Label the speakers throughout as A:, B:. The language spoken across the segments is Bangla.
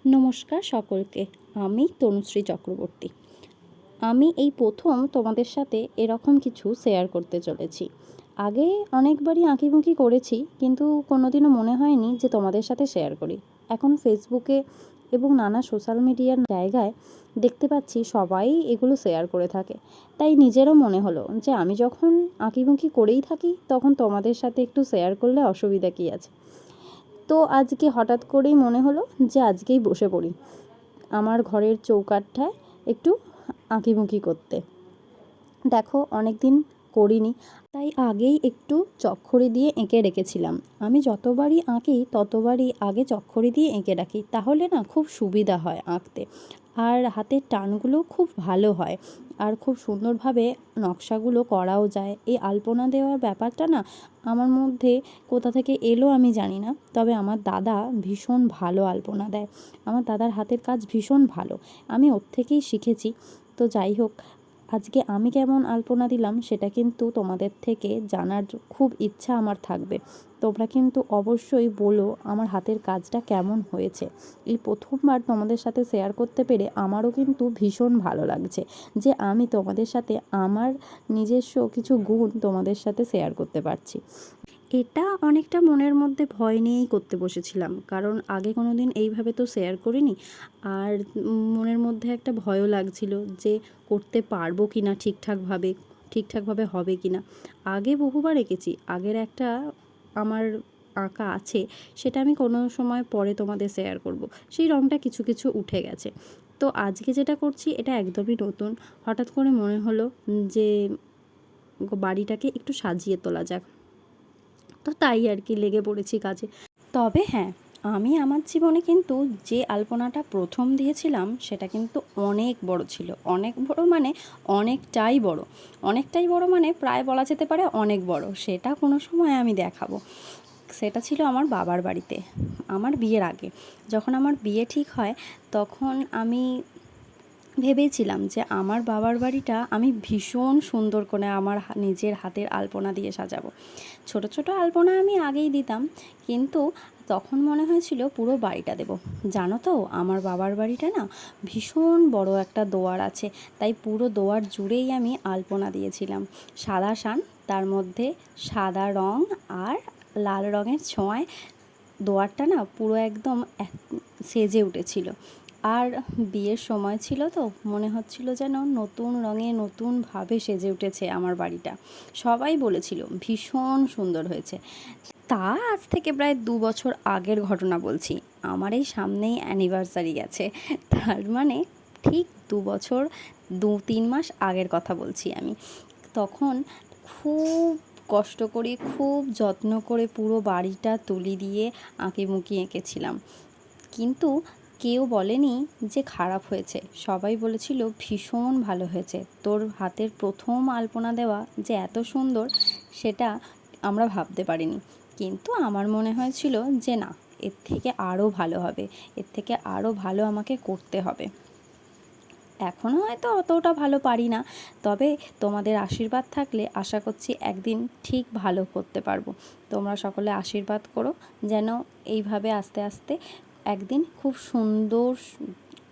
A: নমস্কার সকলকে। আমি তনুশ্রী চক্রবর্তী। আমি এই প্রথম তোমাদের সাথে এরকম কিছু শেয়ার করতে চলেছি। আগে অনেকবারই আঁকিবুঁকি করেছি, কিন্তু কোনোদিনও মনে হয়নি যে তোমাদের সাথে শেয়ার করি। এখন ফেসবুকে এবং নানা সোশ্যাল মিডিয়ার জায়গায় দেখতে পাচ্ছি সবাই এগুলো শেয়ার করে থাকে। তাই নিজেরও মনে হলো যে আমি যখন আঁকিবুঁকি করেই থাকি, তখন তোমাদের সাথে একটু শেয়ার করলে অসুবিধা কী আছে। তো আজকে হঠাৎ করেই মনে হলো যে আজকেই বসে পড়ি আমার ঘরের চৌকাঠটায় একটু আঁকিবুঁকি করতে। দেখো, অনেক দিন করিনি, তাই আগেই একটু চকখড়ি দিয়ে এঁকে রেখেছিলাম। আমি যতবারই আঁকি ততবারই আগে চকখড়ি দিয়ে এঁকে রাখি, তাহলে না খুব সুবিধা হয় আঁকতে, আর হাতের টানগুলো খুব ভালো হয়, আর খুব সুন্দরভাবে নকশাগুলো করাও যায়। এই আলপনা দেওয়ার ব্যাপারটা না আমার মধ্যে কোথা থেকে এলো আমি জানি না, তবে আমার দাদা ভীষণ ভালো আলপনা দেয়। আমার দাদার হাতের কাজ ভীষণ ভালো, আমি ওর থেকেই শিখেছি। তো যাই হোক, আজকে আমি কেমন আলপনা দিলাম সেটা কিন্তু তোমাদের থেকে জানার খুব ইচ্ছা আমার থাকবে। তোমরা কিন্তু অবশ্যই বলো আমার হাতের কাজটা কেমন হয়েছে। এই প্রথমবার তোমাদের সাথে শেয়ার করতে পেরে আমারও কিন্তু ভীষণ ভালো লাগছে যে আমি তোমাদের সাথে আমার নিজস্ব কিছু গুণ তোমাদের সাথে শেয়ার করতে পারছি। এটা অনেকটা মনের মধ্যে ভয় নিয়েই করতে বসেছিলাম, কারণ আগে কোনো দিন এইভাবে তো শেয়ার করিনি। আর মনের মধ্যে একটা ভয়ও লাগছিল যে করতে পারবো কি না, ঠিকঠাকভাবে হবে কি না। আগে বহুবার এঁকেছি, আগের একটা আমার আঁকা আছে, সেটা আমি কোনো সময় পরে তোমাদের শেয়ার করব। সেই রঙটা কিছু কিছু উঠে গেছে। তো আজকে যেটা করছি এটা একদমই নতুন। হঠাৎ করে মনে হলো যে বাড়িটাকে একটু সাজিয়ে তোলা যাক, তো তাই আর কি লেগে পড়েছি কাজে। তবে হ্যাঁ, আমি আমার জীবনে কিন্তু যে আলপনাটা প্রথম দিয়েছিলাম সেটা কিন্তু অনেক বড় ছিল। অনেক বড় মানে অনেকটাই বড় মানে প্রায় বলা যেতে পারে অনেক বড়। সেটা কোনো সময় আমি দেখাবো। সেটা ছিল আমার বাবার বাড়িতে, আমার বিয়ের আগে। যখন আমার বিয়ে ঠিক হয় তখন আমি ভেবেছিলাম যে আমার বাবার বাড়িটা আমি ভীষণ সুন্দর করে আমার নিজের হাতের আলপনা দিয়ে সাজাবো। ছোট ছোট আলপনা আমি আগেই দিতাম, কিন্তু তখন মনে হয়েছিল পুরো বাড়িটা দেব। জানো তো, আমার বাবার বাড়িটা না ভীষণ বড় একটা দোয়ার আছে, তাই পুরো দোয়ার জুড়েই আমি আলপনা দিয়েছিলাম। সাদা শান, তার মধ্যে সাদা রং আর লাল রঙের ছোঁয়ায় দোয়ারটা না পুরো একদম সেজে উঠেছিল। আর বিয়ের সময় ছিল তো, মনে হচ্ছিল যেন নতুন রঙে নতুনভাবে সেজে উঠেছে আমার বাড়িটা। সবাই বলেছিল ভীষণ সুন্দর হয়েছে। তা আজ থেকে প্রায় 2 বছর আগের ঘটনা বলছি। আমার এই সামনেই অ্যানিভার্সারি গেছে, তার মানে ঠিক 2 বছর 2-3 মাস আগের কথা বলছি আমি। তখন খুব কষ্ট করে, খুব যত্ন করে পুরো বাড়িটা তুলি দিয়ে আঁকিবুঁকি এঁকেছিলাম, কিন্তু কেউ বলেনি যে খারাপ হয়েছে। সবাই বলেছিল ভীষণ ভালো হয়েছে, তোর হাতের প্রথম আলপনা দেওয়া যে এত সুন্দর সেটা আমরা ভাবতে পারিনি। কিন্তু আমার মনে হয়েছিল যে না, এর থেকে আরও ভালো হবে, এর থেকে আরও ভালো আমাকে করতে হবে। এখনও হয়তো অতটা ভালো পারি না, তবে তোমাদের আশীর্বাদ থাকলে আশা করছি একদিন ঠিক ভালো করতে পারবো। তোমরা সকলে আশীর্বাদ করো যেন এইভাবে আস্তে আস্তে একদিন খুব সুন্দর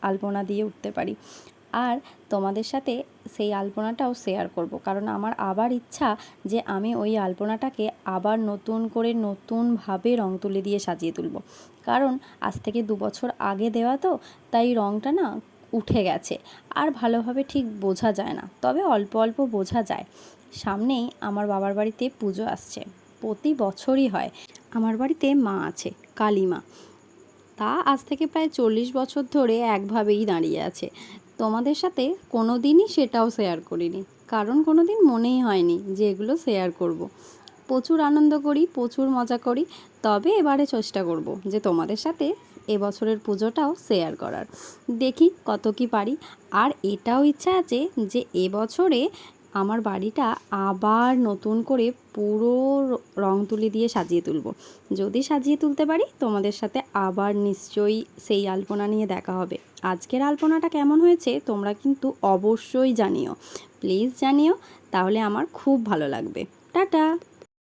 A: আলপনা দিয়ে উঠতে পারি। আর তোমাদের সাথে সেই আলপনাটাও শেয়ার করব, কারণ আমার আবার ইচ্ছা যে আমি ওই আলপনাটাকে আবার নতুন করে নতুনভাবে রং তুলি দিয়ে সাজিয়ে তুলব। কারণ আজ থেকে 2 বছর আগে দেওয়া তো, তাই রংটা না উঠে গেছে, আর ভালোভাবে ঠিক বোঝা যায় না, তবে অল্প অল্প বোঝা যায়। সামনেই আমার বাবার বাড়িতে পুজো আসছে, প্রতি বছরই হয়। আমার বাড়িতে মা আছে, কালী মা। তা আজ থেকে প্রায় 40 বছর ধরে একভাবেই দাঁড়িয়ে আছে। তোমাদের সাথে কোনো দিনই সেটাও শেয়ার করিনি, কারণ কোনো দিন মনেই হয়নি যে এগুলো শেয়ার করব। প্রচুর আনন্দ করি, প্রচুর মজা করি, তবে এবারে চেষ্টা করব যে তোমাদের সাথে এবছরের পুজোটাও শেয়ার করার। দেখি কত কি পারি। আর এটাও ইচ্ছা আছে যে এবছরে আমার বাড়িটা আবার নতুন করে পুরো রং তুলি দিয়ে সাজিয়ে তুলব। যদি সাজিয়ে তুলতে পারি তোমাদের সাথে আবার নিশ্চয়ই সেই আলপনা নিয়ে দেখা হবে। আজকের আলপনাটা কেমন হয়েছে তোমরা কিন্তু অবশ্যই জানিও, প্লিজ জানিও, তাহলে আমার খুব ভালো লাগবে। টাটা।